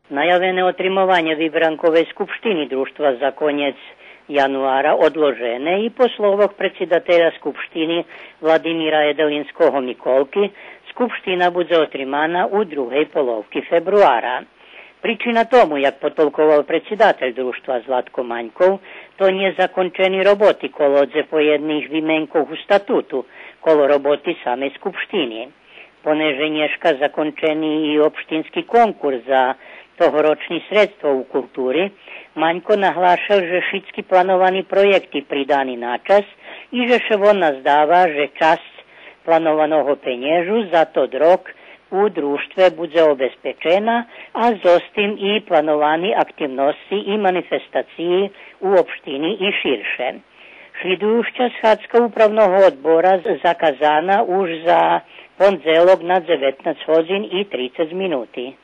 Najavené otrimovanje Vibrankovej skupštini društva za konjec januara odložene i po slovog predsjedatelja skupštini Vladimira Jedelinskog Mikolki, skupština bude otrimana u druhej polovki februara. Pričina tomu, jak potolkoval predsjedatelj društva Zlatko Maňkov, to nije zakončeni roboti kolodze po jedných výmenkov u statutu, kolo roboti same skupštini. Poneže nješka zakončeni i opštinski konkurs za tohoročni sredstvo u kulturi, Maňko nahlášal, že všetky planovaní projekty pridani na čas i že še on nazdáva, že časť planovaného peniežu za to rok u društve bude obezpečena a zostým i planovaní aktivnosti i manifestaciji u opštini i širše. Slidujuća schadzka upravnog odbora zakazana už za pondelok na 19 hodin i 30 minuti.